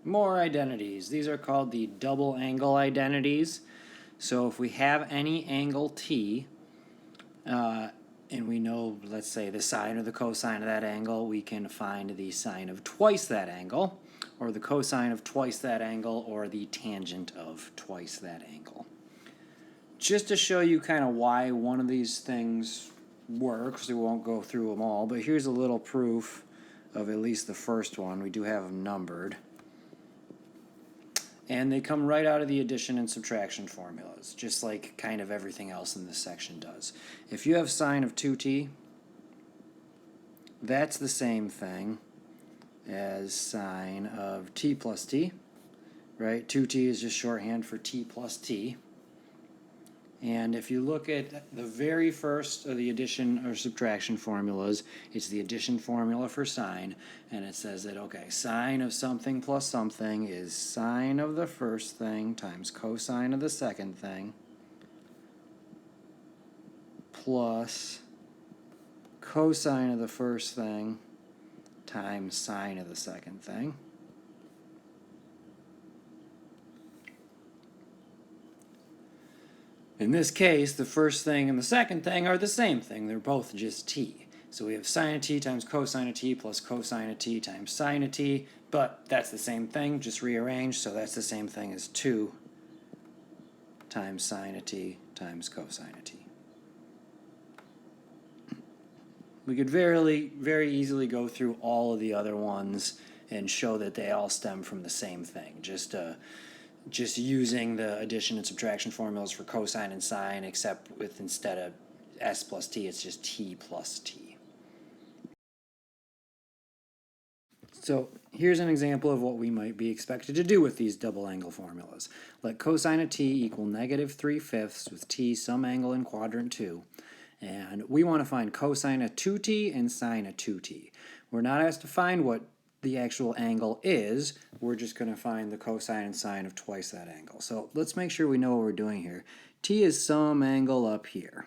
More identities. These are called the double angle identities. So if we have any angle t, and we know, let's say, the sine or the cosine of that angle, we can find the sine of twice that angle, or the cosine of twice that angle, or the tangent of twice that angle. Just to show you kind of why one of these things works, we won't go through them all, but here's a little proof of at least the first one. We do have them numbered. And they come right out of the addition and subtraction formulas, just like kind of everything else in this section does. If you have sine of 2t, that's the same thing as sine of t plus t, right? 2t is just shorthand for t plus t. And if you look at the very first of the addition or subtraction formulas, it's the addition formula for sine, and it says that, okay, sine of something plus something is sine of the first thing times cosine of the second thing plus cosine of the first thing times sine of the second thing. In this case, the first thing and the second thing are the same thing. They're both just t. So we have sine of t times cosine of t plus cosine of t times sine of t, but that's the same thing, just rearranged, so that's the same thing as 2 times sine of t times cosine of t. We could very easily go through all of the other ones and show that they all stem from the same thing, just using the addition and subtraction formulas for cosine and sine, except with instead of s plus t, it's just t plus t. So here's an example of what we might be expected to do with these double angle formulas. Let cosine of t equal negative 3/5 with t some angle in quadrant 2. And we want to find cosine of 2t and sine of 2t. We're not asked to find what the actual angle is. We're just going to find the cosine and sine of twice that angle. So let's make sure we know what we're doing here. T is some angle up here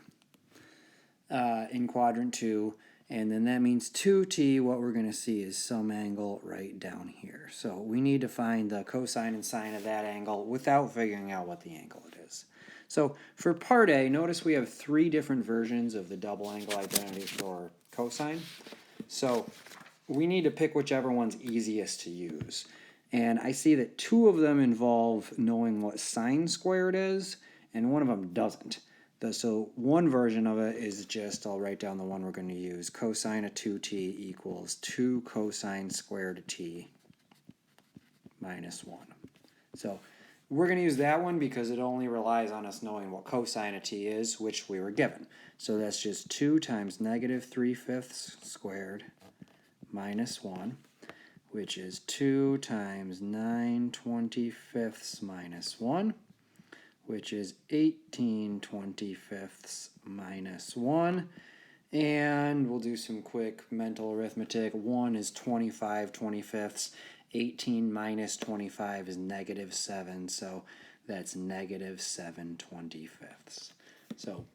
in quadrant 2, and then that means 2t, what we're going to see is some angle right down here. So we need to find the cosine and sine of that angle without figuring out what the angle it is. So for part A, notice we have 3 different versions of the double angle identity for cosine. So we need to pick whichever one's easiest to use. And I see that 2 of them involve knowing what sine squared is, and one of them doesn't. So one version of it is just, I'll write down the one we're going to use, cosine of 2t equals 2 cosine squared of t minus 1. So we're going to use that one because it only relies on us knowing what cosine of t is, which we were given. So that's just 2 times negative 3/5 squared minus 1, which is 2 times 9/25 minus 1, which is 18/25 minus 1. And we'll do some quick mental arithmetic. 1 is 25/25. 18 minus 25 is negative 7, so that's negative 7/25. So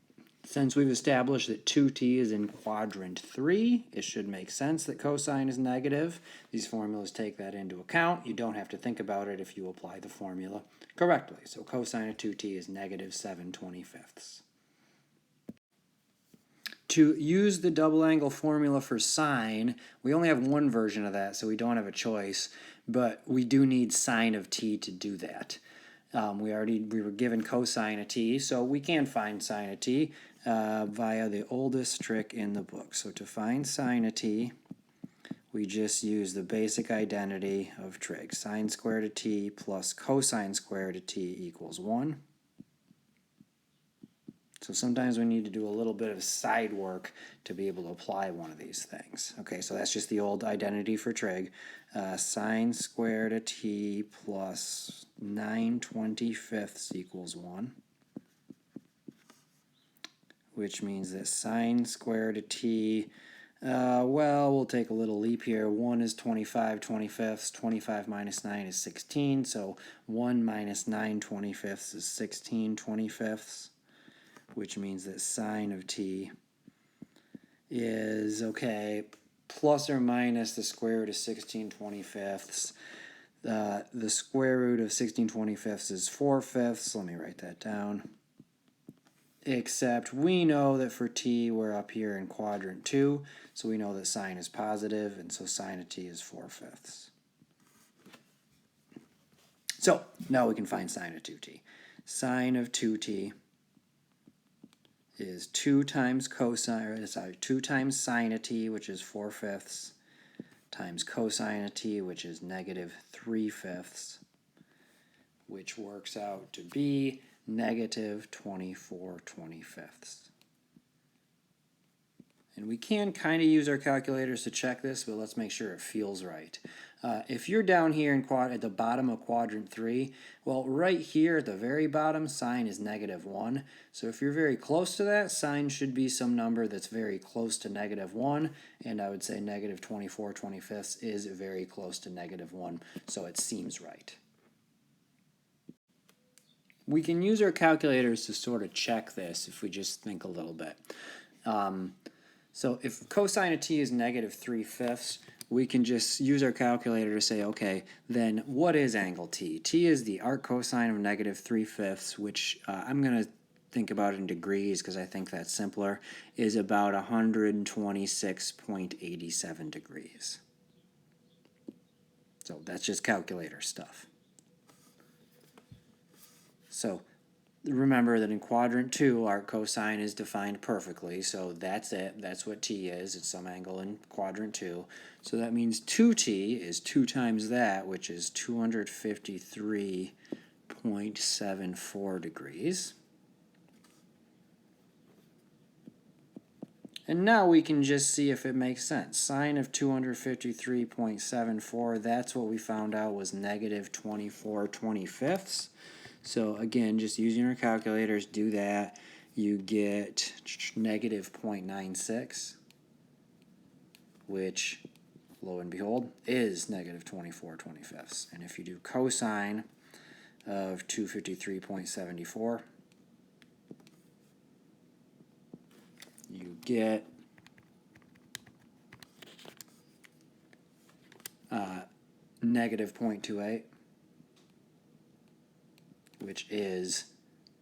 since we've established that 2t is in quadrant 3, it should make sense that cosine is negative. These formulas take that into account. You don't have to think about it if you apply the formula correctly. So cosine of 2t is negative 7/25. To use the double angle formula for sine, we only have one version of that, so we don't have a choice, but we do need sine of t to do that. We were given cosine of t, so we can find sine of t via the oldest trick in the book. So to find sine of t, we just use the basic identity of trig. Sine squared of t plus cosine squared of t equals 1. So sometimes we need to do a little bit of side work to be able to apply one of these things. Okay, so that's just the old identity for trig. Sine squared of t plus 9/25 equals 1, which means that sine squared of t, well, we'll take a little leap here. 1 is 25/25. 25 minus 9 is 16, so 1 minus 9/25 is 16/25. Which means that sine of t is, okay, plus or minus the square root of 16/25. The square root of 16/25 is 4/5. Let me write that down. Except we know that for t, we're up here in quadrant 2, so we know that sine is positive, and so sine of t is 4/5. So now we can find sine of 2t. Sine of 2t is 2 times cosine, sorry, 2 times sine of t, which is 4/5, times cosine of t, which is negative 3/5, which works out to be negative 24/25. And we can kind of use our calculators to check this, but let's make sure it feels right. If you're down here in at the bottom of quadrant 3, well, right here at the very bottom, sine is negative 1. So if you're very close to that, sine should be some number that's very close to negative 1. And I would say negative 24/25 is very close to negative 1. So it seems right. We can use our calculators to sort of check this if we just think a little bit. So if cosine of t is negative 3/5, we can just use our calculator to say, okay, then what is angle t? T is the arc cosine of negative 3/5, which I'm going to think about in degrees because I think that's simpler, is about 126.87 degrees. So that's just calculator stuff. So remember that in quadrant 2, arc cosine is defined perfectly, so that's it. That's what t is. It's some angle in quadrant 2. So that means 2t is 2 times that, which is 253.74 degrees. And now we can just see if it makes sense. Sine of 253.74, that's what we found out was negative 24/25. So again, just using our calculators, do that. You get negative 0.96, which, lo and behold, is negative 24/25. And if you do cosine of 253.74, you get negative 0.28, which is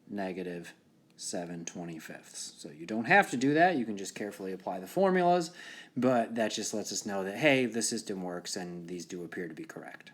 negative 7/25. So you don't have to do that. You can just carefully apply the formulas, but that just lets us know that, hey, the system works and these do appear to be correct.